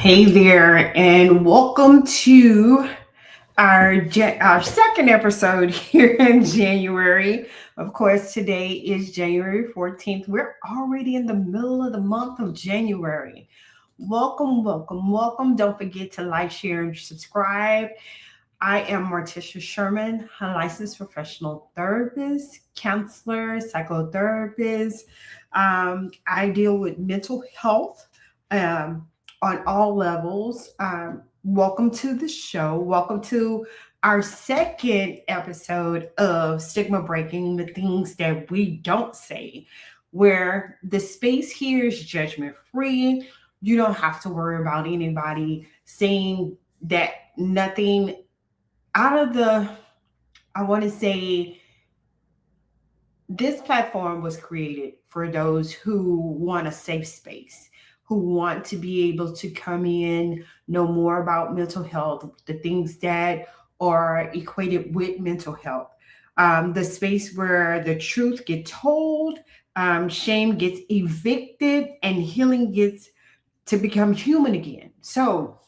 Hey there, and welcome to our second episode here in January. Of course, today is January 14th. We're already in the middle of the month of January. Welcome, welcome, welcome. Don't forget to like, share, and subscribe. I am Morticia Sherman, a licensed professional therapist, counselor, psychotherapist. I deal with mental health um, on all levels. Welcome to the show. Welcome to our second episode of Stigma Breaking, the things that we don't say, where the space here is judgment free. You don't have to worry about anybody saying that nothing out of the, I want to say, this platform was created for those who want a safe space, who want to be able to come in, know more about mental health, the things that are equated with mental health. The space where the truth gets told, shame gets evicted, and healing gets to become human again. So,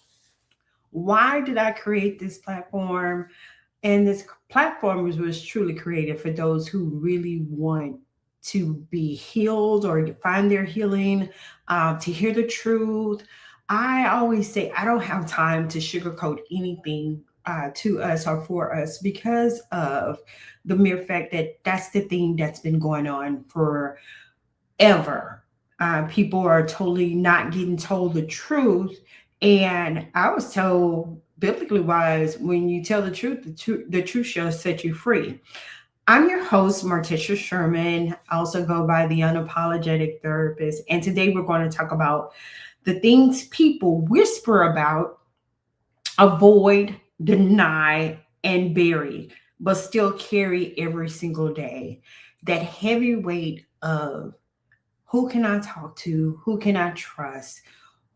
why did I create this platform? And this platform was truly created for those who really want to be healed or to find their healing, to hear the truth. I always say I don't have time to sugarcoat anything to us or for us because of the mere fact that that's the thing that's been going on forever. People are totally not getting told the truth. And I was told, biblically wise, when you tell the truth shall set you free. I'm your host, Morticia Sherman. I also go by the unapologetic therapist. And today we're going to talk about the things people whisper about, avoid, deny, and bury, but still carry every single day. That heavy weight of who can I talk to? Who can I trust?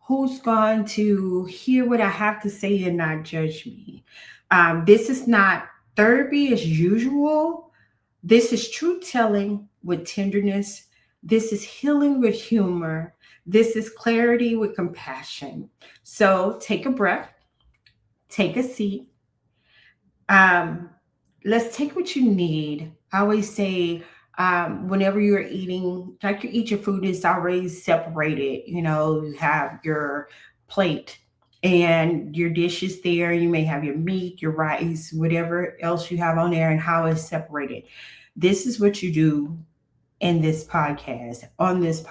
Who's going to hear what I have to say and not judge me? This is not therapy as usual. This is truth telling with tenderness. This is healing with humor. This is clarity with compassion. So take a breath, take a seat. Um, let's take what you need. I always say, whenever you're eating, like you eat your food, it's already separated. You have your plate and your dish is there. You may have your meat, your rice, whatever else you have on there, and how it's separated. This is what you do in this podcast, on this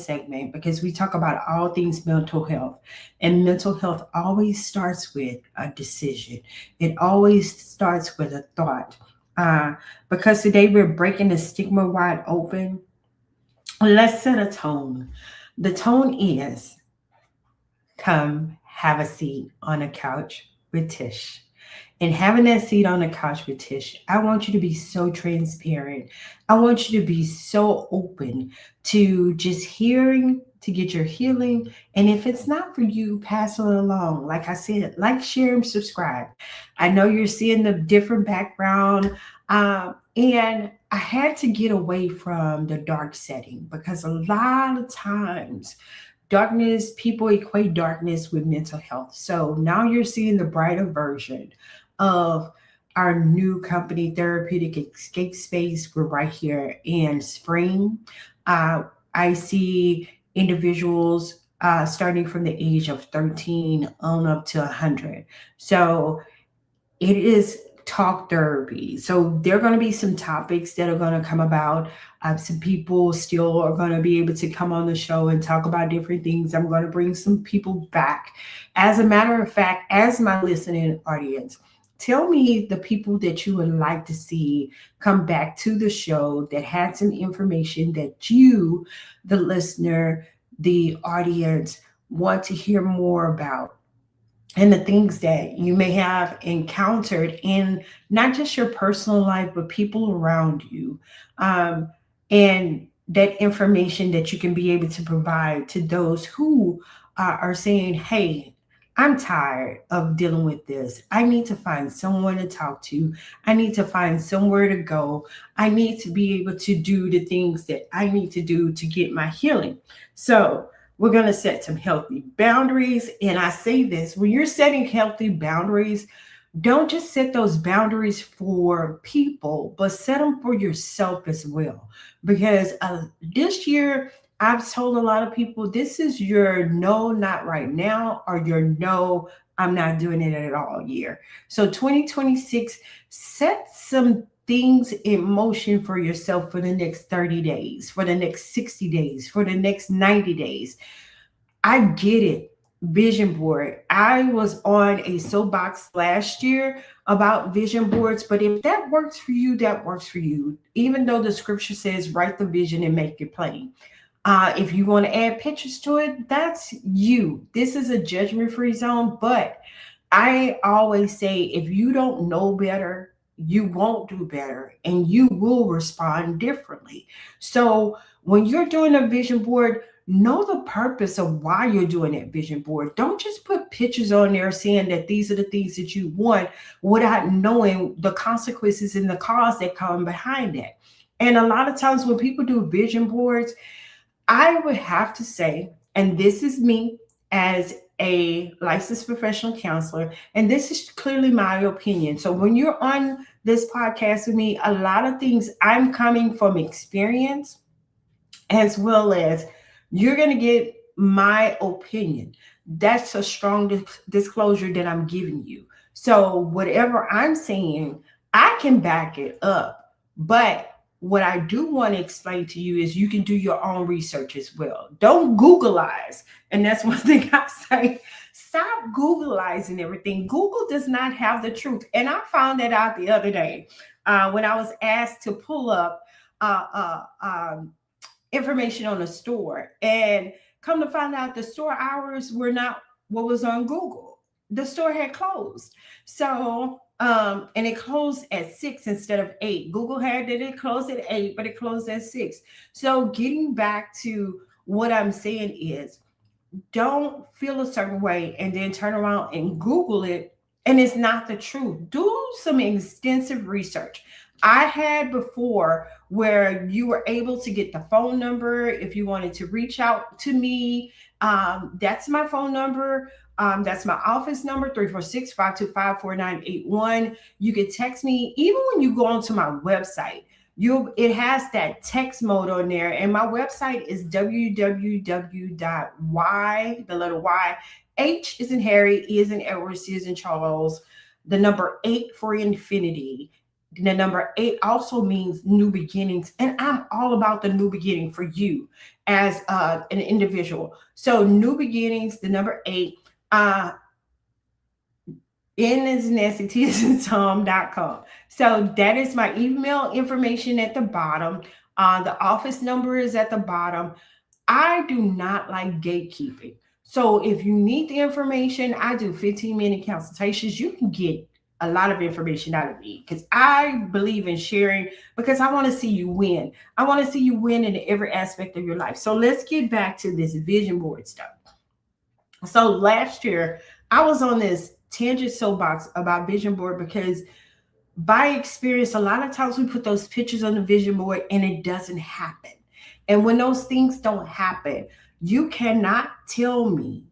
segment, because we talk about all things mental health. And mental health always starts with a decision, it always starts with a thought. Because today we're breaking the stigma wide open. Let's set a tone. The tone is come have a seat on a couch with Tish. And having that seat on the couch with Tish, I want you to be so transparent. I want you to be so open to just hearing to get your healing. And if it's not for you, pass it along. Like I said, like, share, and subscribe. I know you're seeing the different background. And I had to get away from the dark setting because a lot of times darkness, people equate darkness with mental health. So now you're seeing the brighter version of our new company, Therapeutic Escape Space. We're right here in Spring. I see individuals starting from the age of 13 on up to 100. So it is talk therapy. So there are going to be some topics that are going to come about. Some people still are going to be able to come on the show and talk about different things. I'm going to bring some people back. As a matter of fact, as my listening audience, tell me the people that you would like to see come back to the show that had some information that you, the listener, the audience, want to hear more about, and the things that you may have encountered in not just your personal life, but people around you. And that information that you can be able to provide to those who are saying, hey, I'm tired of dealing with this. I need to find someone to talk to. I need to find somewhere to go. I need to be able to do the things that I need to do to get my healing. So, We're going to set some healthy boundaries. And I say this, when you're setting healthy boundaries, don't just set those boundaries for people, but set them for yourself as well. Because this year, I've told a lot of people this is your no, not right now, or your no, I'm not doing it at all year. So 2026, set some things in motion for yourself for the next 30 days, for the next 60 days, for the next 90 days. I get it. Vision board. I was on a soapbox last year about vision boards, but if that works for you, that works for you. Even though the scripture says write the vision and make it plain. If you want to add pictures to it, that's you. This is a judgment free zone, but I always say if you don't know better, you won't do better and you will respond differently. So when you're doing a vision board, know the purpose of why you're doing that vision board. Don't just put pictures on there saying that these are the things that you want without knowing the consequences and the cause that come behind that. And a lot of times when people do vision boards, I would have to say, and this is me as a licensed professional counselor, and this is clearly my opinion. So when you're on this podcast with me, a lot of things I'm coming from experience as well as you're going to get my opinion. That's a strong disclosure that I'm giving you. So, whatever I'm saying, I can back it up. But what I do want to explain to you is you can do your own research as well. Don't Googleize. And that's one thing I say. Stop Googleizing everything. Google does not have the truth. And I found that out the other day when I was asked to pull up uh, uh, um, information on a store, and come to find out the store hours were not what was on Google. The store had closed. So and it closed at 6 instead of 8. Google had that it closed at 8, but it closed at 6. So getting back to what I'm saying is don't feel a certain way and then turn around and Google it and it's not the truth. Do some extensive research. I had before where you were able to get the phone number if you wanted to reach out to me. That's my phone number. That's my office number, 346-525-4981. You can text me even when you go onto my website. It has that text mode on there, and my website is www.y, the letter Y, H is in Harry, E is in Edward, C is in Charles, the number 8 for infinity. The number 8 also means new beginnings, and I'm all about the new beginning for you as an individual. So new beginnings, the number 8, N is Nancy, T is in Tom.com. So that is my email information at the bottom. The office number is at the bottom. I do not like gatekeeping. So if you need the information, I do 15-minute consultations. You can get a lot of information out of me because I believe in sharing because I want to see you win. I want to see you win in every aspect of your life. So let's get back to this vision board stuff. So last year, I was on this tangent soapbox about vision board because by experience, a lot of times we put those pictures on the vision board and it doesn't happen. And when those things don't happen, you cannot tell me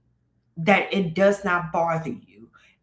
that it does not bother you.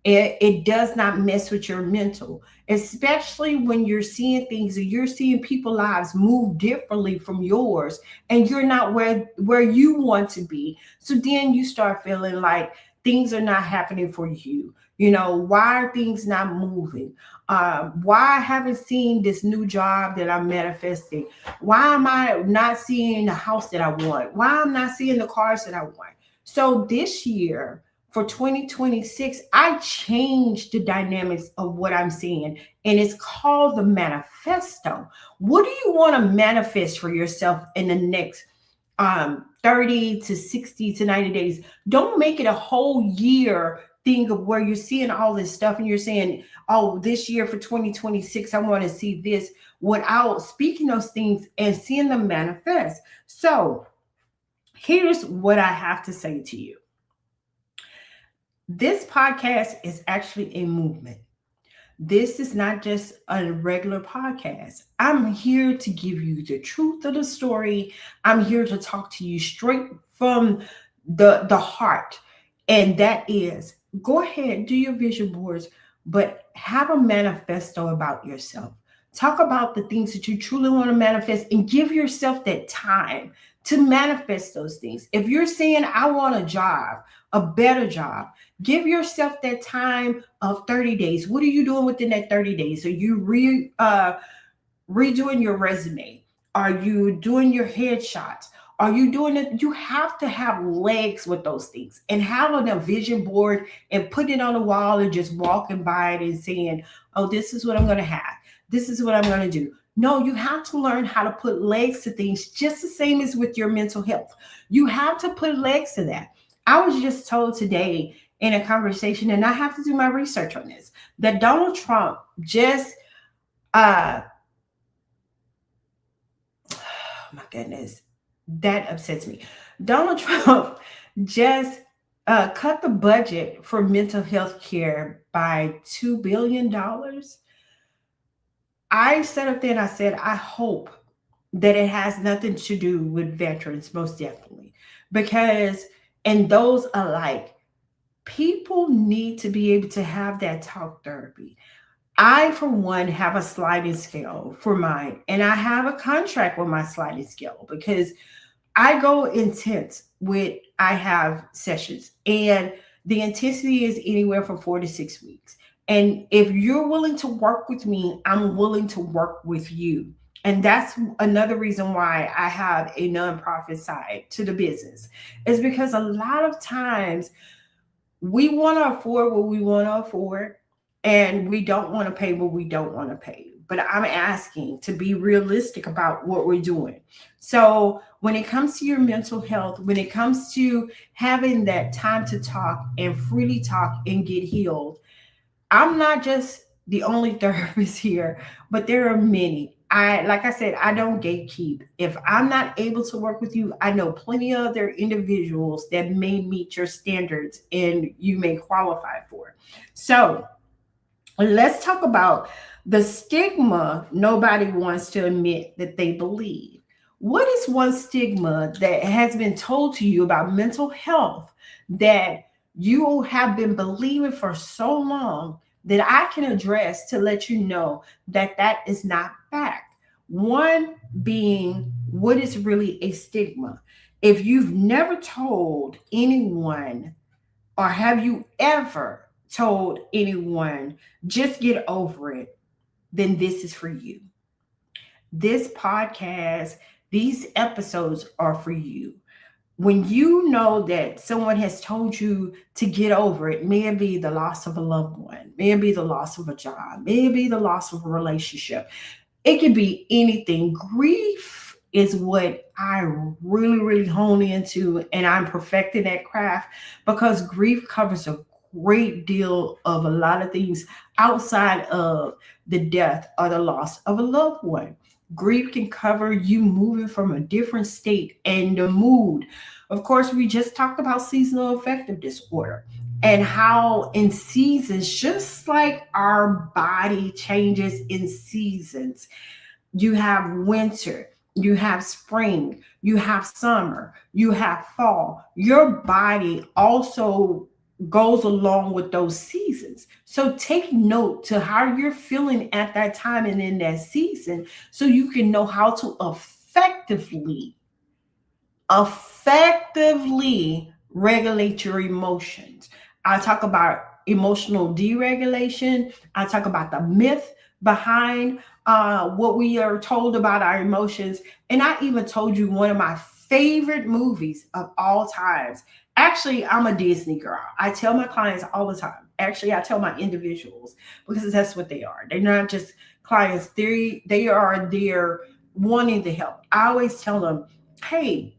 It does not mess with your mental, especially when you're seeing things and you're seeing people's lives move differently from yours and you're not where you want to be. So then you start feeling like things are not happening for you. You know, why are things not moving? Why I haven't seen this new job that I'm manifesting? Why am I not seeing the house that I want? Why I'm not seeing the cars that I want? So this year, for 2026, I changed the dynamics of what I'm seeing, and it's called the manifesto. What do you want to manifest for yourself in the next 30 to 60 to 90 days? Don't make it a whole year thing of where you're seeing all this stuff and you're saying, oh, this year for 2026, I want to see this, without speaking those things and seeing them manifest. So here's what I have to say to you. This podcast is actually a movement. This is not just a regular podcast. I'm here to give you the truth of the story. I'm here to talk to you straight from the heart, and that is, go ahead, do your vision boards, but have a manifesto about yourself. Talk about the things that you truly want to manifest, and give yourself that time to manifest those things. If you're saying, I want a job, a better job, give yourself that time of 30 days. What are you doing within that 30 days? Are you redoing your resume? Are you doing your headshots? Are you doing it? You have to have legs with those things, and having a vision board and putting it on the wall and just walking by it and saying, oh, this is what I'm going to have. This is what I'm going to do. No, you have to learn how to put legs to things, just the same as with your mental health. You have to put legs to that. I was just told today in a conversation, and I have to do my research on this, that Donald Trump just uh my goodness, that upsets me. Donald Trump just cut the budget for mental health care by $2 billion. I sat up there and I said, I hope that it has nothing to do with veterans, most definitely, because, and those alike, people need to be able to have that talk therapy. I, for one, have a sliding scale for mine, and I have a contract with my sliding scale because I go intense with, I have sessions, and the intensity is anywhere from 4 to 6 weeks. And if you're willing to work with me, I'm willing to work with you. And that's another reason why I have a nonprofit side to the business, is because a lot of times we want to afford what we want to afford, and we don't want to pay what we don't want to pay. But I'm asking to be realistic about what we're doing. So when it comes to your mental health, when it comes to having that time to talk and freely talk and get healed, I'm not just the only therapist here, but there are many. I, like I said, I don't gatekeep. If I'm not able to work with you, I know plenty of other individuals that may meet your standards and you may qualify for. So let's talk about the stigma nobody wants to admit that they believe. What is one stigma that has been told to you about mental health that you have been believing for so long that I can address to let you know that that is not fact? One being, what is really a stigma? If you've never told anyone, or have you ever told anyone, just get over it, then this is for you. This podcast, these episodes are for you. When you know that someone has told you to get over it, may it be the loss of a loved one, may it be the loss of a job, may it be the loss of a relationship, it could be anything. Grief is what I really, really hone into, and I'm perfecting that craft because grief covers a great deal of a lot of things outside of the death or the loss of a loved one. Grief can cover you moving from a different state and the mood. Of course, we just talked about seasonal affective disorder and how in seasons, just like our body changes in seasons, you have winter, you have spring, you have summer, you have fall. Your body also goes along with those seasons. So take note to how you're feeling at that time and in that season so you can know how to effectively regulate your emotions. I talk about emotional deregulation. I talk about the myth behind what we are told about our emotions. And I even told you one of my favorite movies of all times. Actually, I'm a Disney girl. I tell my clients all the time. Actually, I tell my individuals because that's what they are. They're not just clients. They are there wanting to help. I always tell them, hey,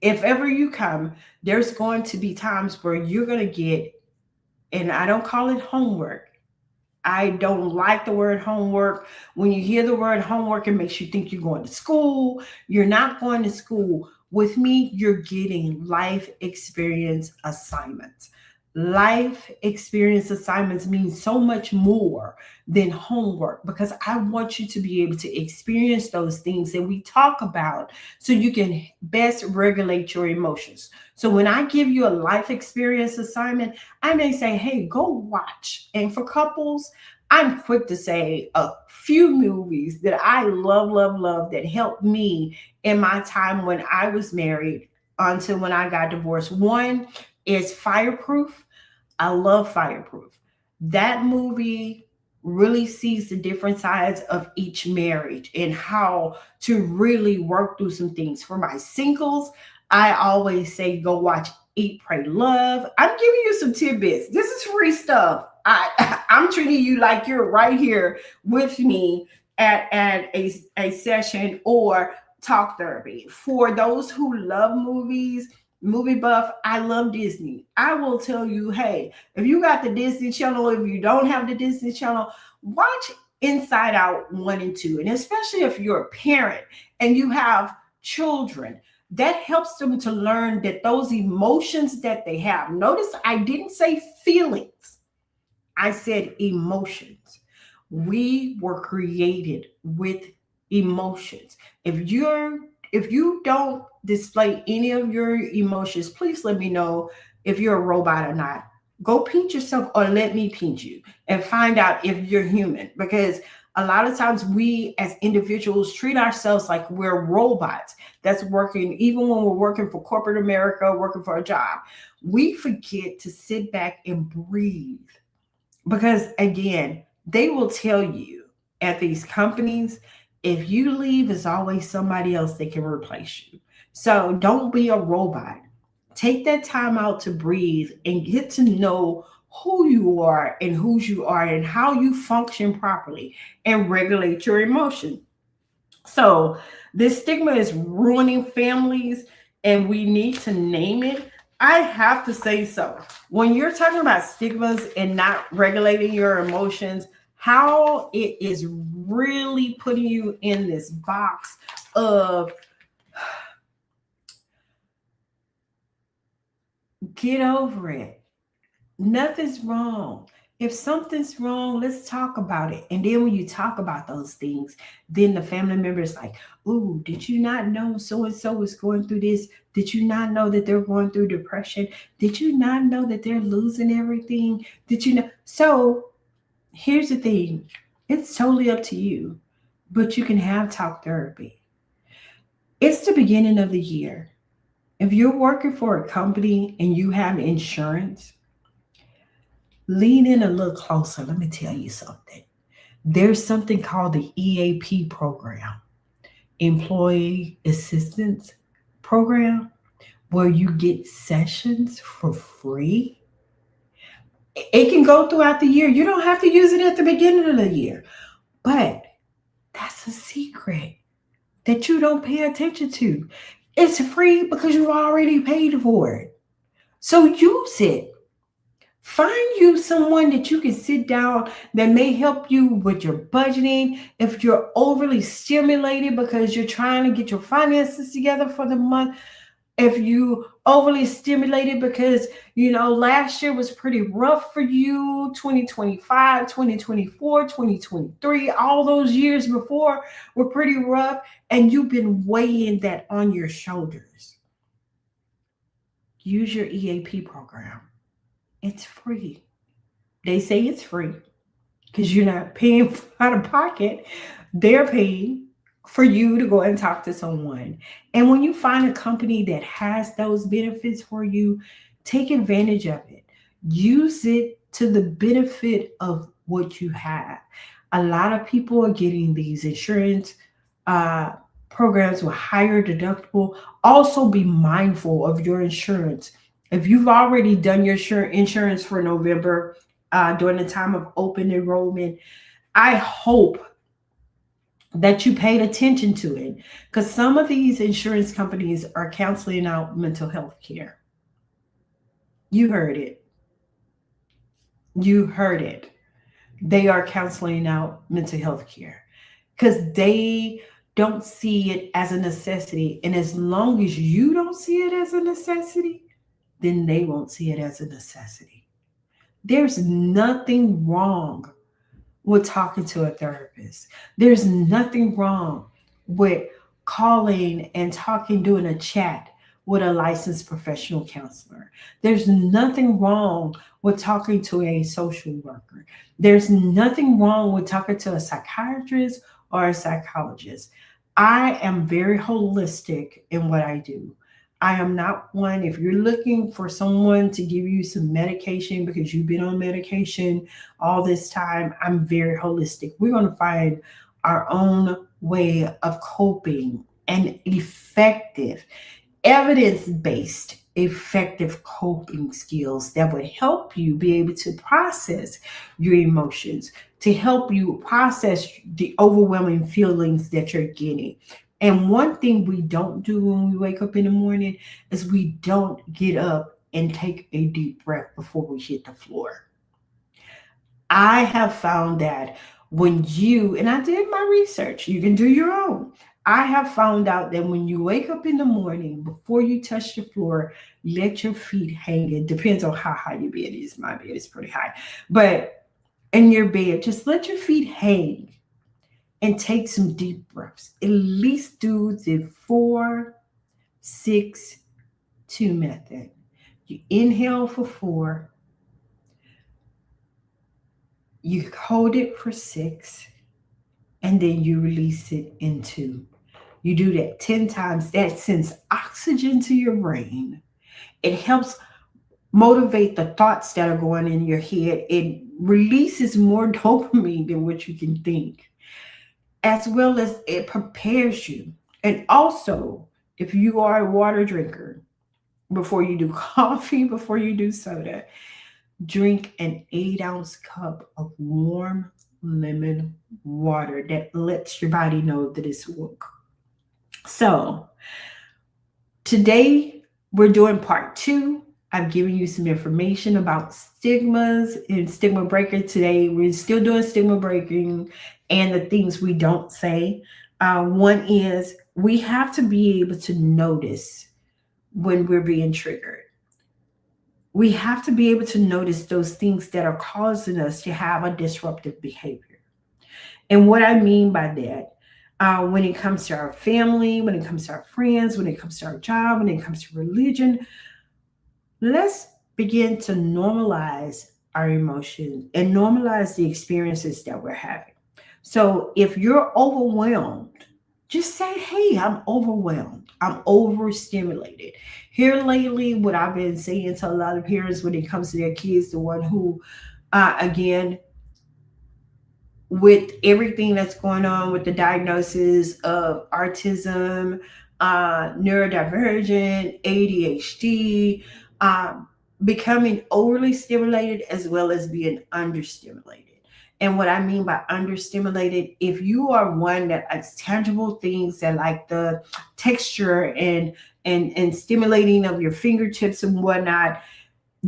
if ever you come, there's going to be times where you're going to get, and I don't call it homework. I don't like the word homework. When you hear the word homework, it makes you think you're going to school. You're not going to school. With me, you're getting life experience assignments. life experience assignments mean so much more than homework, because I want you to be able to experience those things that we talk about so you can best regulate your emotions. So when I give you a life experience assignment, I may say, hey, go watch. And for couples, I'm quick to say a few movies that I love, love, love that helped me in my time when I was married until when I got divorced. One is Fireproof. I love Fireproof. That movie really sees the different sides of each marriage and how to really work through some things. For my singles, I always say go watch Eat, Pray, Love. I'm giving you some tidbits. This is free stuff. I'm treating you like you're right here with me at a session or talk therapy. For those who love movies, movie buff, I love Disney. I will tell you, hey, if you got the Disney Channel, if you don't have the Disney Channel, watch Inside Out 1 and 2. And especially if you're a parent and you have children, that helps them to learn that those emotions that they have. Notice I didn't say feelings, I said emotions. We were created with emotions. If you're if you don't display any of your emotions, please let me know if you're a robot or not. Go paint yourself or let me paint you and find out if you're human, because a lot of times we as individuals treat ourselves like we're robots that's working, even when we're working for corporate America, working for a job. We forget to sit back and breathe, because again, they will tell you at these companies, if you leave, there's always somebody else that can replace you. So don't be a robot. Take that time out to breathe and get to know who you are and whose you are and how you function properly and regulate your emotion. So this stigma is ruining families, and we need to name it. I have to say so. When you're talking about stigmas and not regulating your emotions, how it is really putting you in this box of get over it. Nothing's wrong. If something's wrong, let's talk about it. And then when you talk about those things, then the family member is like, ooh, did you not know so and so is going through this? Did you not know that they're going through depression? Did you not know that they're losing everything? Did you know? So here's the thing, it's totally up to you, but you can have talk therapy. It's the beginning of the year. If you're working for a company and you have insurance, lean in a little closer. Let me tell you something. There's something called the EAP program, Employee Assistance Program, where you get sessions for free. It can go throughout the year. You don't have to use it at the beginning of the year. But that's a secret that you don't pay attention to. It's free because you've already paid for it. So use it. Find you someone that you can sit down that may help you with your budgeting. If you're overly stimulated because you're trying to get your finances together for the month, if you overly stimulated because last year was pretty rough for you, 2025, 2024, 2023, all those years before were pretty rough, and you've been weighing that on your shoulders, use your EAP program. It's free. They say it's free because you're not paying out of pocket. They're paying for you to go and talk to someone. And when you find a company that has those benefits for you, take advantage of it. Use it to the benefit of what you have. A lot of people are getting these insurance uh, programs with higher deductible. Also, be mindful of your insurance. If you've already done your insurance for November during the time of open enrollment, I hope that you paid attention to it, because some of these insurance companies are canceling out mental health care. You heard it. You heard it. They are canceling out mental health care because they don't see it as a necessity. And as long as you don't see it as a necessity, then they won't see it as a necessity. There's nothing wrong with talking to a therapist. There's nothing wrong with calling and talking, doing a chat with a licensed professional counselor. There's nothing wrong with talking to a social worker. There's nothing wrong with talking to a psychiatrist or a psychologist. I am very holistic in what I do. I am not one, if you're looking for someone to give you some medication because you've been on medication all this time, I'm very holistic. We're going to find our own way of coping and effective, evidence based, effective coping skills that would help you be able to process your emotions, to help you process the overwhelming feelings that you're getting. And one thing we don't do when we wake up in the morning is we don't get up and take a deep breath before we hit the floor. I have found that when you, and I did my research, you can do your own. I have found out that when you wake up in the morning, before you touch the floor, let your feet hang. It depends on how high your bed is. My bed is pretty high. But in your bed, just let your feet hang and take some deep breaths. At least do the 4-6-2 method. You inhale for 4, you hold it for 6, and then you release it in 2. You do that 10 times. That sends oxygen to your brain. It helps motivate the thoughts that are going in your head. It releases more dopamine than what you can think, as well as it prepares you. And also, if you are a water drinker, before you do coffee, before you do soda, drink an 8-ounce cup of warm lemon water that lets your body know that it's woke. So, today we're doing part 2. I've given you some information about stigmas and stigma breaker. Today we're still doing stigma breaking and the things we don't say. One is we have to be able to notice when we're being triggered. We have to be able to notice those things that are causing us to have a disruptive behavior. And what I mean by that, when it comes to our family, when it comes to our friends, when it comes to our job, when it comes to religion, let's begin to normalize our emotions and normalize the experiences that we're having. So if you're overwhelmed, just say, hey, I'm overwhelmed. I'm overstimulated. Here lately, what I've been saying to a lot of parents when it comes to their kids, the one who, again, with everything that's going on with the diagnosis of autism, neurodivergent, ADHD, becoming overly stimulated as well as being understimulated. And what I mean by understimulated, if you are one that likes tangible things that like the texture and stimulating of your fingertips and whatnot,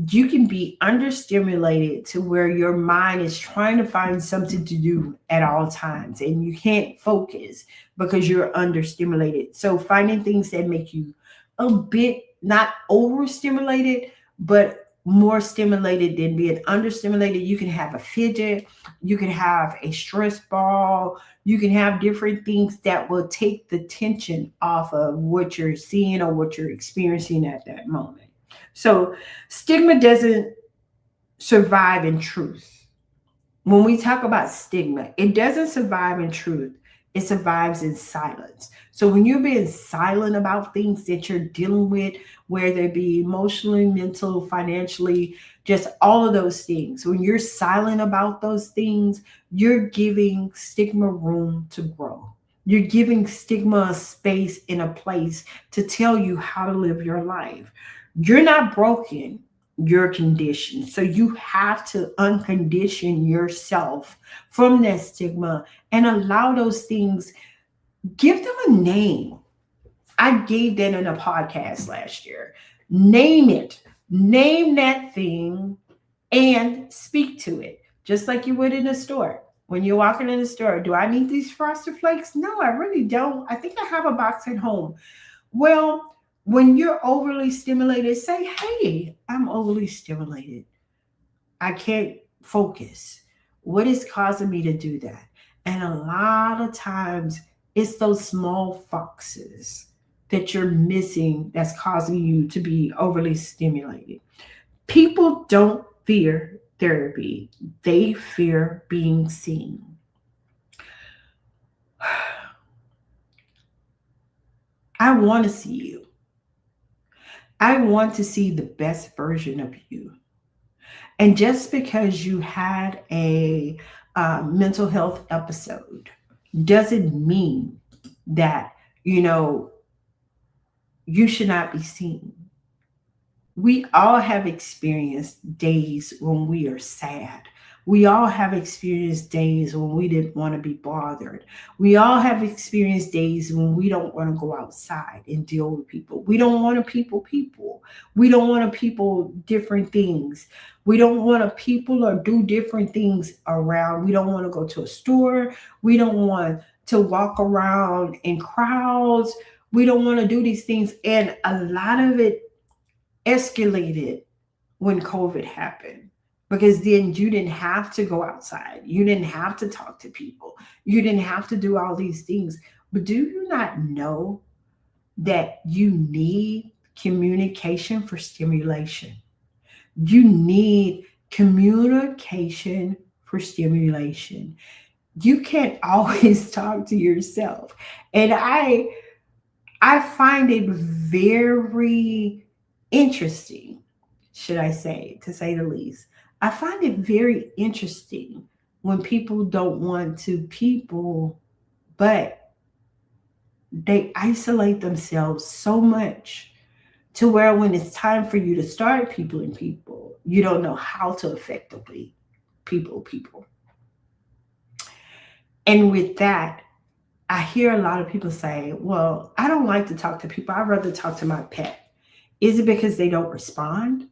you can be understimulated to where your mind is trying to find something to do at all times and you can't focus because you're understimulated. So finding things that make you a bit not overstimulated but more stimulated than being understimulated. You can have a fidget, you can have a stress ball, you can have different things that will take the tension off of what you're seeing or what you're experiencing at that moment. So stigma doesn't survive in truth. When we talk about stigma, it doesn't survive in truth. It survives in silence. So when you're being silent about things that you're dealing with, whether it be emotionally, mental, financially, just all of those things, when you're silent about those things, you're giving stigma room to grow. You're giving stigma a space and a place to tell you how to live your life. You're not broken, you're conditioned. So you have to uncondition yourself from that stigma and allow those things, give them a name. I gave that in a podcast last year. Name it, name that thing, and speak to it, just like you would in a store. When you're walking in the store, do I need these frosted flakes? No, I really don't. I think I have a box at home. Well, when you're overly stimulated, say, hey, I'm overly stimulated. I can't focus. What is causing me to do that? And a lot of times it's those small foxes that you're missing that's causing you to be overly stimulated. People don't fear therapy, they fear being seen. I want to see you. I want to see the best version of you. And just because you had a mental health episode doesn't mean that, you know, you should not be seen. We all have experienced days when we are sad. We all have experienced days when we didn't want to be bothered. We all have experienced days when we don't want to go outside and deal with people. We don't want to people. We don't want to people different things. We don't want to people or do different things around. We don't want to go to a store. We don't want to walk around in crowds. We don't want to do these things. And a lot of it escalated when COVID happened because then you didn't have to go outside. You didn't have to talk to people. You didn't have to do all these things. But do you not know that you need communication for stimulation? You need communication for stimulation. You can't always talk to yourself. And I find it very interesting, should I say, to say the least. I find it very interesting when people don't want to people, but they isolate themselves so much to where when it's time for you to start people and people, you don't know how to effectively people. And with that, I hear a lot of people say, well, I don't like to talk to people. I'd rather talk to my pet. Is it because they don't respond?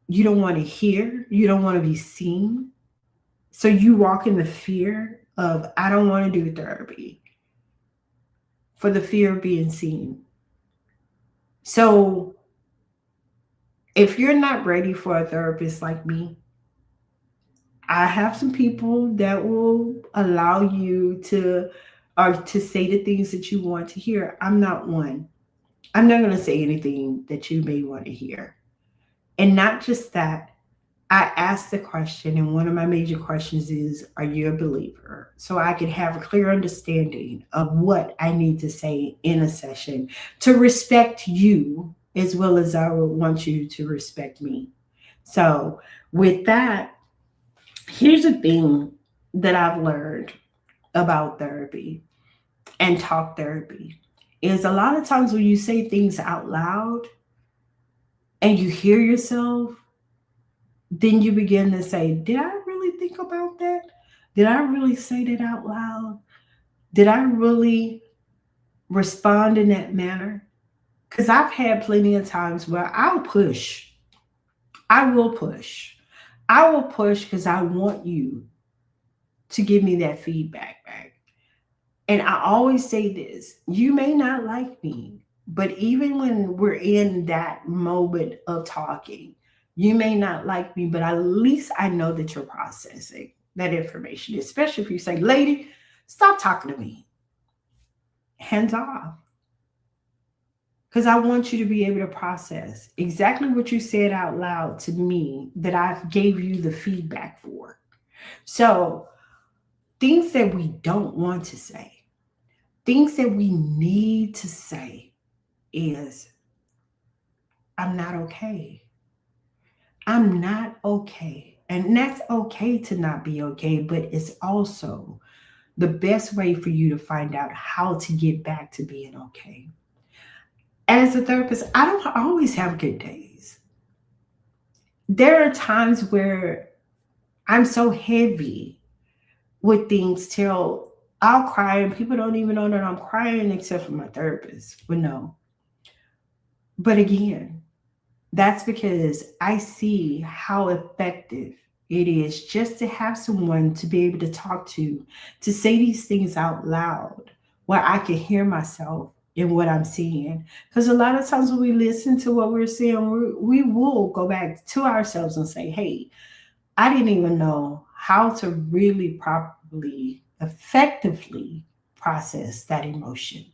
You don't want to hear? You don't want to be seen? So you walk in the fear of, I don't want to do therapy for the fear of being seen. So if you're not ready for a therapist like me, I have some people that will allow you to or to say the things that you want to hear. I'm not one. I'm not going to say anything that you may want to hear. And not just that, I asked the question, and one of my major questions is, are you a believer? So I could have a clear understanding of what I need to say in a session to respect you as well as I would want you to respect me. So, with that, here's the thing that I've learned about therapy and talk therapy is a lot of times when you say things out loud and you hear yourself, then you begin to say, did I really think about that? Did I really say that out loud? Did I really respond in that manner? Because I've had plenty of times where I'll push. I will push. I will push because I want you to give me that feedback back. And I always say this, you may not like me, but even when we're in that moment of talking, you may not like me, but at least I know that you're processing that information, especially if you say, lady, stop talking to me. Hands off. Because I want you to be able to process exactly what you said out loud to me that I gave you the feedback for. So, things that we don't want to say, things that we need to say is, I'm not okay. I'm not okay. And that's okay to not be okay, but it's also the best way for you to find out how to get back to being okay. As a therapist, I don't always have good days. There are times where I'm so heavy with things till I'll cry and people don't even know that I'm crying except for my therapist would know. But again, that's because I see how effective it is just to have someone to be able to talk to say these things out loud where I can hear myself in what I'm seeing. Because a lot of times when we listen to what we're seeing, we will go back to ourselves and say, hey, I didn't even know how to really properly, effectively process that emotion.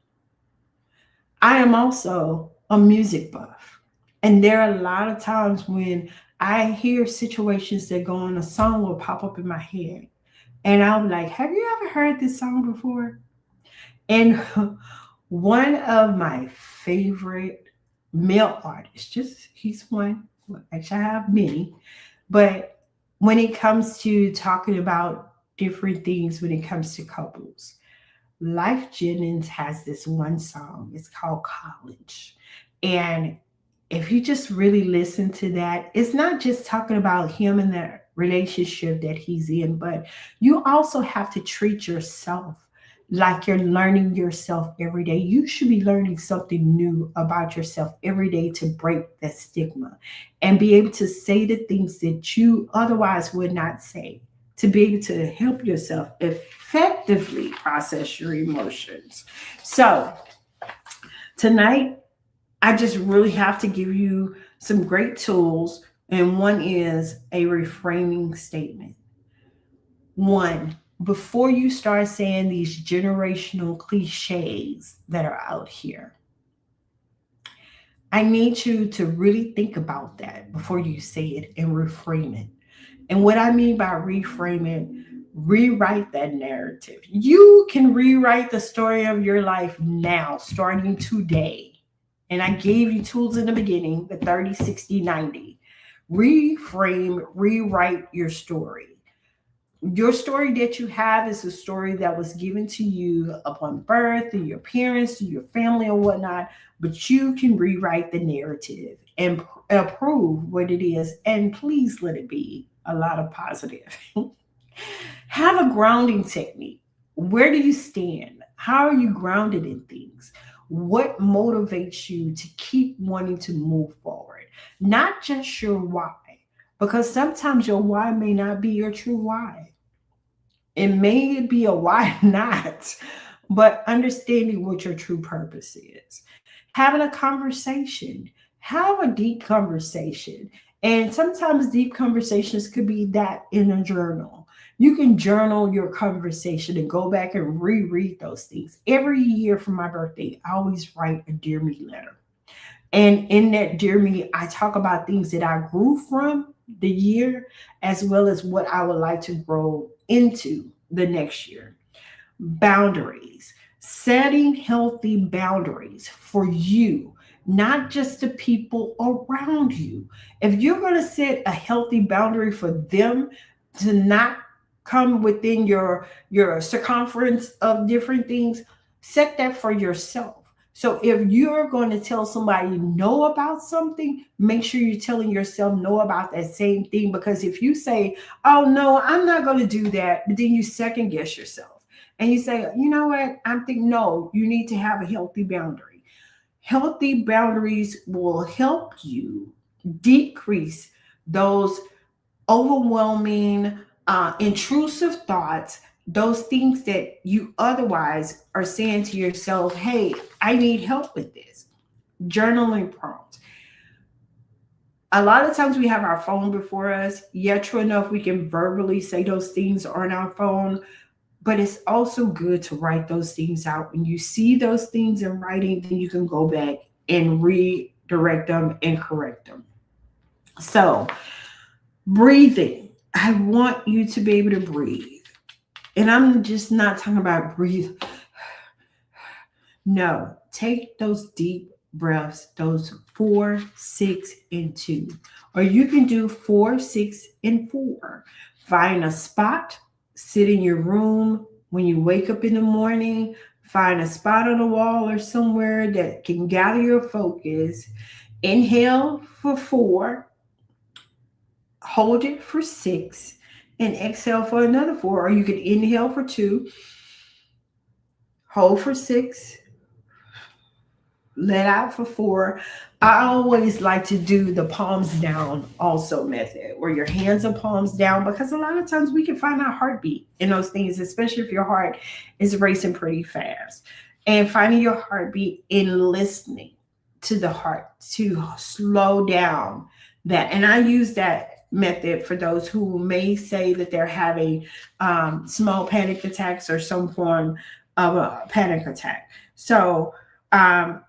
I am also a music buff. And there are a lot of times when I hear situations that go on, a song will pop up in my head. And I'll be like, have you ever heard this song before? And one of my favorite male artists, just he's one, well, actually, I have many, but when it comes to talking about different things, when it comes to couples, Life Jennings has this one song. It's called College. And if you just really listen to that, it's not just talking about him and the relationship that he's in, but you also have to treat yourself like you're learning yourself every day. You should be learning something new about yourself every day to break that stigma and be able to say the things that you otherwise would not say, to be able to help yourself effectively process your emotions. So, tonight, I just really have to give you some great tools, and one is a reframing statement. One, before you start saying these generational cliches that are out here, I need you to really think about that before you say it and reframe it. And what I mean by reframing, rewrite that narrative. You can rewrite the story of your life now, starting today. And I gave you tools in the beginning, the 30, 60, 90. Reframe, rewrite your story. Your story that you have is a story that was given to you upon birth, through your parents, through your family, or whatnot. But you can rewrite the narrative and approve what it is. And please let it be a lot of positive. Have a grounding technique. Where do you stand? How are you grounded in things? What motivates you to keep wanting to move forward? Not just your why, because sometimes your why may not be your true why. It may be a why not, but understanding what your true purpose is. Having a conversation, have a deep conversation. And sometimes deep conversations could be that in a journal. You can journal your conversation and go back and reread those things. Every year for my birthday, I always write a Dear Me letter. And in that Dear Me, I talk about things that I grew from the year, as well as what I would like to grow into the next year. Boundaries, setting healthy boundaries for you, not just the people around you. If you're going to set a healthy boundary for them to not come within your circumference of different things, set that for yourself. So if you're going to tell somebody no about something, make sure you're telling yourself no about that same thing. Because if you say, oh no, I'm not going to do that, but then you second guess yourself and you say, you know what, I'm thinking, no, you need to have a healthy boundary. Healthy boundaries will help you decrease those overwhelming, intrusive thoughts, those things that you otherwise are saying to yourself, hey, I need help with this. Journaling prompts. A lot of times we have our phone before us. Yeah, true enough, we can verbally say those things on our phone, but it's also good to write those things out. When you see those things in writing, then you can go back and redirect them and correct them. So, breathing. I want you to be able to breathe. And I'm just not talking about breathe. No, take those deep breaths, those 4, 6, and 2. Or you can do 4, 6, and 4. Find a spot, sit in your room when you wake up in the morning, find a spot on the wall or somewhere that can gather your focus. Inhale for 4, hold it for 6, and exhale for another 4. Or you can inhale for 2, hold for 6, let out for 4. I always like to do the palms down also method, where your hands are palms down, because a lot of times we can find our heartbeat in those things, especially if your heart is racing pretty fast. And finding your heartbeat and listening to the heart to slow down that. And I use that method for those who may say that they're having small panic attacks or some form of a panic attack. So um,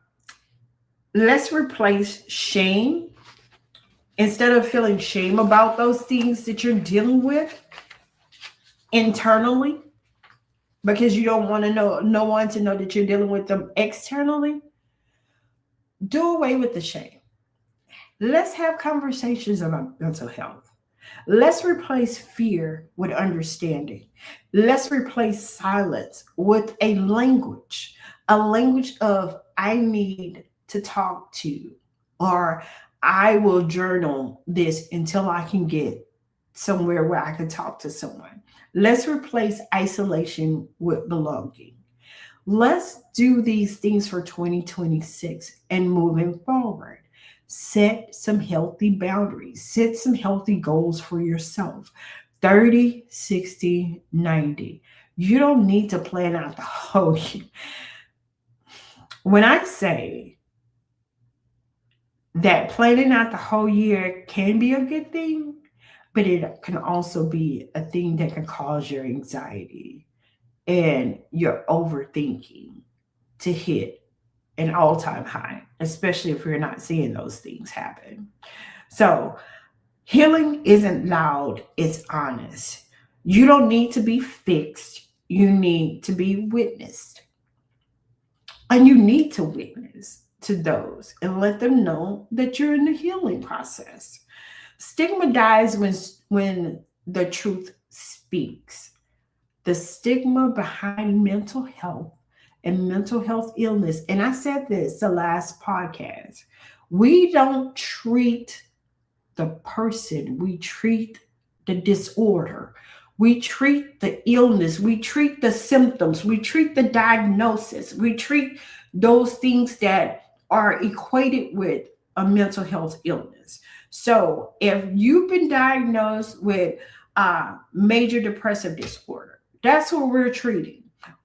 let's replace shame. Instead of feeling shame about those things that you're dealing with internally, because you don't want to know no one to know that you're dealing with them externally, do away with the shame. Let's have conversations about mental health. Let's replace fear with understanding. Let's replace silence with a language of I need to talk to, or I will journal this until I can get somewhere where I can talk to someone. Let's replace isolation with belonging. Let's do these things for 2026 and moving forward. Set some healthy boundaries, set some healthy goals for yourself. 30, 60, 90. You don't need to plan out the whole year. When I say that planning out the whole year can be a good thing, but it can also be a thing that can cause your anxiety and your overthinking to hit an all-time high, especially if you're not seeing those things happen. So, healing isn't loud, it's honest. You don't need to be fixed, you need to be witnessed. And you need to witness to those and let them know that you're in the healing process. Stigma dies when the truth speaks. The stigma behind mental health and mental health illness. And I said this the last podcast. We don't treat the person, we treat the disorder. We treat the illness, we treat the symptoms, we treat the diagnosis, we treat those things that are equated with a mental health illness. So, if you've been diagnosed with major depressive disorder, that's what we're treating.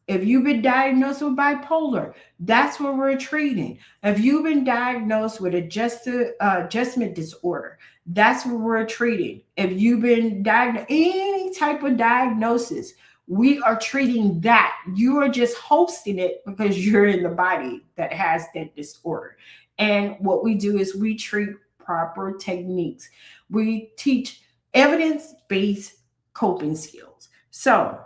If you've been diagnosed with bipolar, that's what we're treating. If you've been diagnosed with adjustment disorder, that's what we're treating. If you've been diagnosed any type of diagnosis, we are treating that. You are just hosting it because you're in the body that has that disorder. And what we do is we treat proper techniques. We teach evidence-based coping skills. So,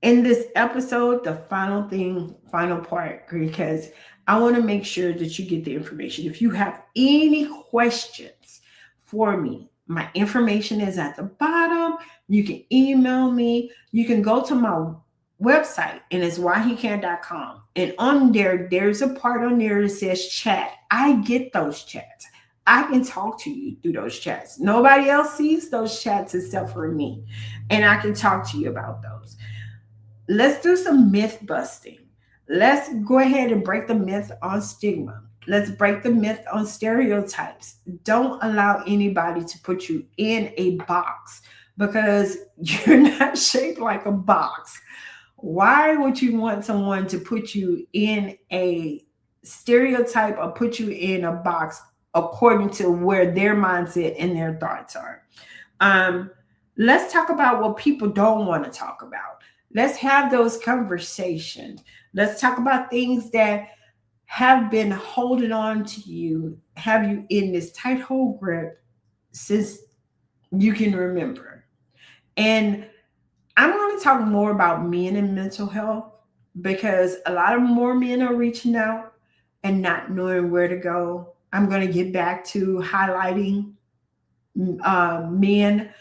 in this episode, the final part, because I want to make sure that you get the information. If you have any questions for me, my information is at the bottom. You can email me. You can go to my website, and it's wahican.com. And on there, there's a part on there that says chat. I get those chats. I can talk to you through those chats. Nobody else sees those chats except for me. And I can talk to you about those. Let's do some myth busting. Let's go ahead and break the myth on stigma. Let's break the myth on stereotypes. Don't allow anybody to put you in a box because you're not shaped like a box. Why would you want someone to put you in a stereotype or put you in a box according to where their mindset and their thoughts are? Um, let's talk about what people don't want to talk about. Let's have those conversations. Let's talk about things that have been holding on to you, have you in this tight hold grip since you can remember. And I'm going to talk more about men and mental health because a lot of more men are reaching out and not knowing where to go. I'm going to get back to highlighting men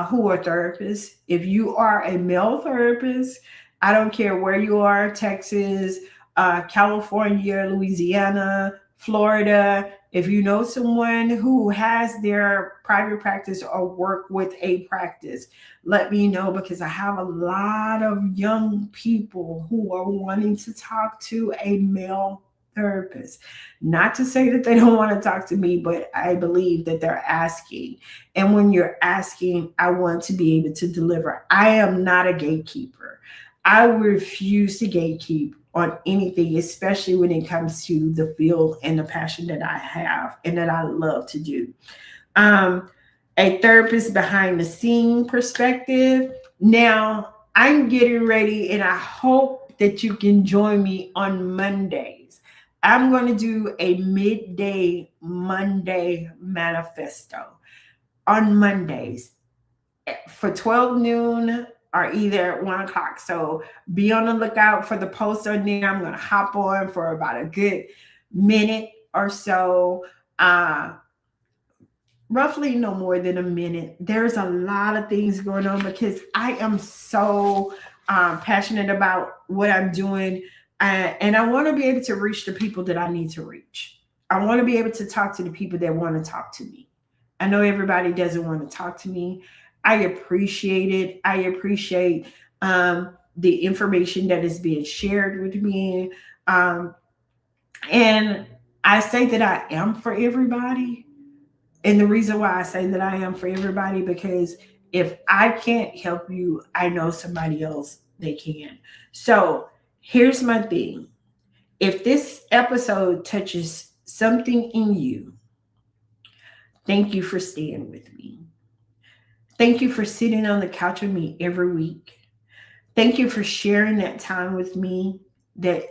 who are therapists. If you are a male therapist, I don't care where you are, Texas, California, Louisiana, Florida. If you know someone who has their private practice or work with a practice, let me know because I have a lot of young people who are wanting to talk to a male therapist. Not to say that they don't want to talk to me, but I believe that they're asking. And when you're asking, I want to be able to deliver. I am not a gatekeeper. I refuse to gatekeep on anything, especially when it comes to the field and the passion that I have and that I love to do. Um, a therapist behind the scene perspective. Now, I'm getting ready, and I hope that you can join me on Mondays. I'm going to do a midday Monday manifesto on Mondays for 12 noon or either 1 o'clock. So be on the lookout for the post on there. I'm going to hop on for about a good minute or so. Roughly no more than a minute. There's a lot of things going on because I am so passionate about what I'm doing. And I want to be able to reach the people that I need to reach. I want to be able to talk to the people that want to talk to me. I know everybody doesn't want to talk to me. I appreciate it. I appreciate the information that is being shared with me. Um, and I say that I am for everybody, and the reason why I say that I am for everybody, because if I can't help you, I know somebody else they can. So here's my thing. If this episode touches something in you, thank you for staying with me. Thank you for sitting on the couch with me every week. Thank you for sharing that time with me that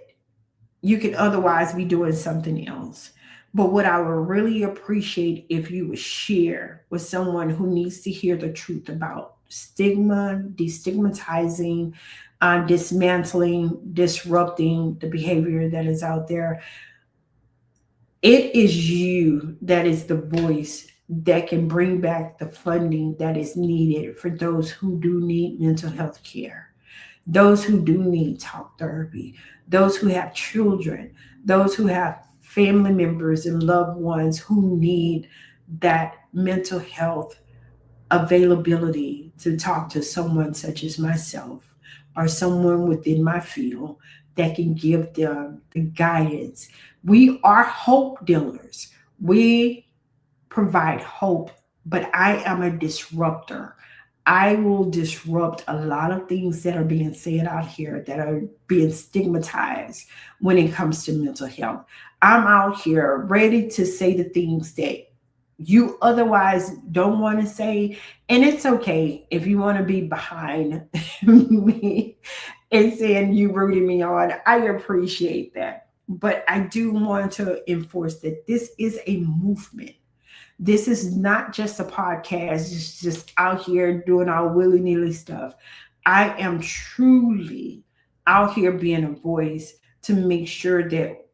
you could otherwise be doing something else. But what I would really appreciate if you would share with someone who needs to hear the truth about stigma, destigmatizing, dismantling, disrupting the behavior that is out there. It is you that is the voice that can bring back the funding that is needed for those who do need mental health care, those who do need talk therapy, those who have children, those who have family members and loved ones who need that mental health availability to talk to someone such as myself or someone within my field that can give them the guidance. We are hope dealers. We provide hope, but I am a disruptor. I will disrupt a lot of things that are being said out here that are being stigmatized when it comes to mental health. I'm out here ready to say the things that you otherwise don't want to say. And it's okay if you want to be behind me and saying you rooting me on. I appreciate that. But I do want to enforce that this is a movement. This is not just a podcast, just out here doing our willy nilly stuff. I am truly out here being a voice to make sure that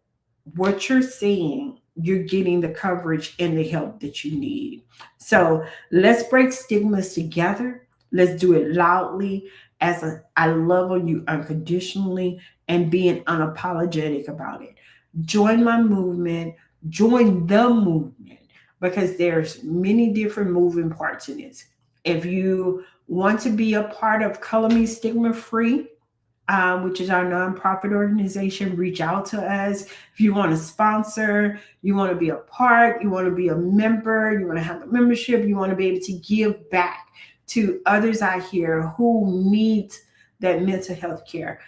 what you're saying, you're getting the coverage and the help that you need. So let's break stigmas together. Let's do it loudly as I love on you unconditionally and being unapologetic about it. Join my movement, join the movement because there's many different moving parts in it. If you want to be a part of Color Me Stigma Free, which is our nonprofit organization, reach out to us. If you want to sponsor, you want to be a part, you want to be a member, you want to have a membership, you want to be able to give back to others out here who need that mental health care.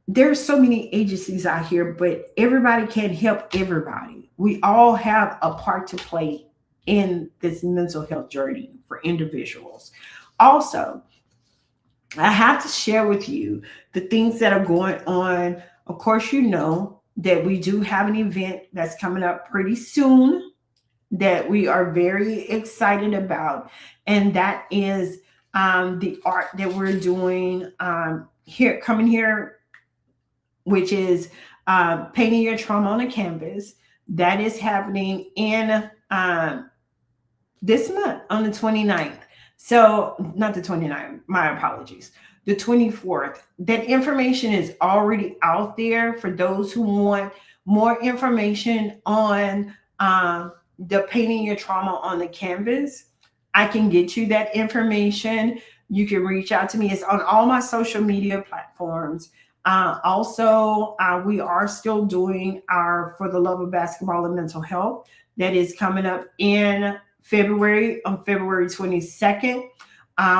There's so many agencies out here, but everybody can't help everybody. We all have a part to play in this mental health journey for individuals. Also, I have to share with you the things that are going on. Of course, you know that we do have an event that's coming up pretty soon that we are very excited about, and that is the art that we're doing here, coming here, which is painting your trauma on a canvas. That is happening in this month on the 29th. So, not the 29th, my apologies. The 24th. That information is already out there for those who want more information on the painting your trauma on the canvas. I can get you that information. You can reach out to me. It's on all my social media platforms. We are still doing our For the Love of Basketball and Mental Health. That is coming up in February, on February 22nd.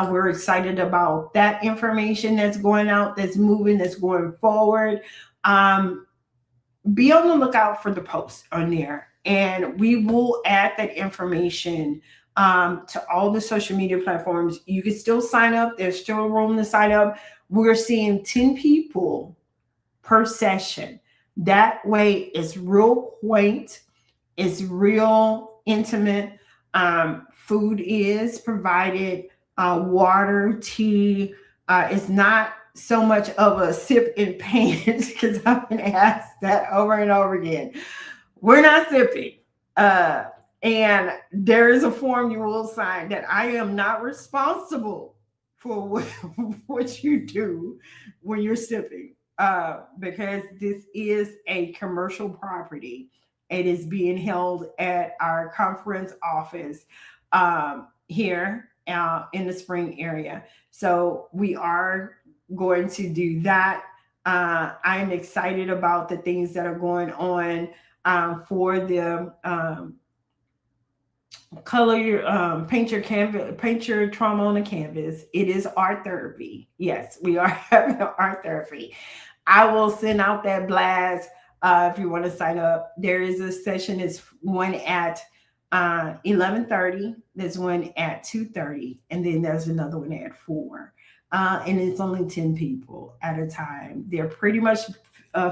We're excited about that information that's going out, that's moving, that's going forward. Be on the lookout for the post on there, and we will add that information to all the social media platforms. You can still sign up. There's still room to sign up. We're seeing 10 people per session. That way it's real quaint, it's real intimate. Food is provided, water, tea. It's not so much of a sip and paint because I've been asked that over and over again. We're not sipping. Uh, and there is a form you will sign that I am not responsible for what you do when you're sipping, because this is a commercial property. It is being held at our conference office, here in the spring area. So we are going to do that. I'm excited about the things that are going on, for the color your paint your canvas, paint your trauma on a canvas. It is art therapy. Yes, we are having art therapy. I will send out that blast, if you want to sign up. There is a session, it's one at 11:30, there's one at 2:30, and then there's another one at 4. And it's only 10 people at a time. They're pretty much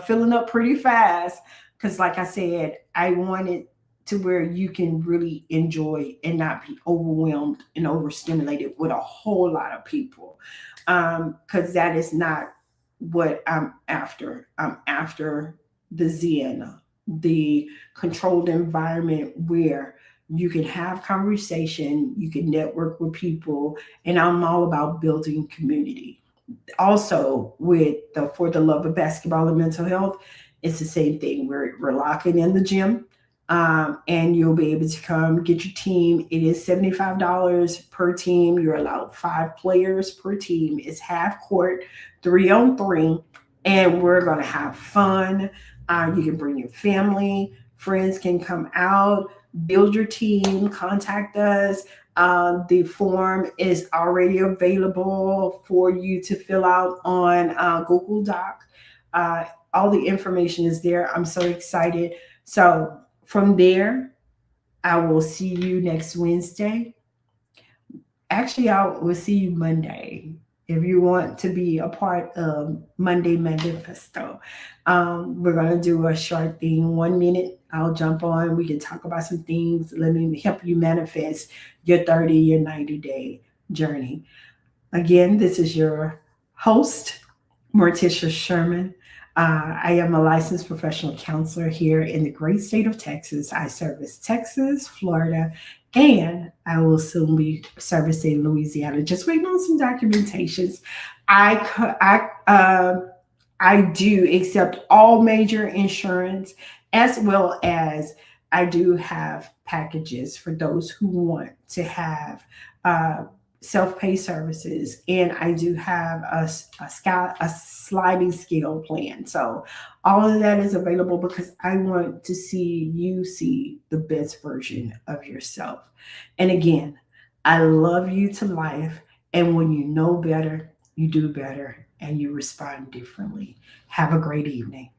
filling up pretty fast because, like I said, I wanted to where you can really enjoy and not be overwhelmed and overstimulated with a whole lot of people. Because that is not what I'm after. I'm after the Zen, the controlled environment where you can have conversation, you can network with people, and I'm all about building community. Also, with the For the Love of Basketball and Mental Health, it's the same thing. We're locking in the gym, and you'll be able to come get your team. It is $75 per team. You're allowed 5 players per team. It's half court, 3-on-3, and we're going to have fun. You can bring your family, friends can come out, build your team, contact us. The form is already available for you to fill out on Google Doc. All the information is there. I'm so excited. So from there, I will see you next Wednesday. Actually, I will see you Monday if you want to be a part of Monday Manifesto. We're going to do a short thing, 1 minute. I'll jump on. We can talk about some things. Let me help you manifest your 30, your 90-day journey. Again, this is your host, Morticia Sherman. I am a licensed professional counselor here in the great state of Texas. I service Texas, Florida, and I will soon be servicing Louisiana. Just waiting on some documentations. I do accept all major insurance, as well as I do have packages for those who want to have uh, self-pay services, and I do have a sliding scale plan. So all of that is available because I want to see you see the best version of yourself. And again, I love you to life. And when you know better, you do better and you respond differently. Have a great evening.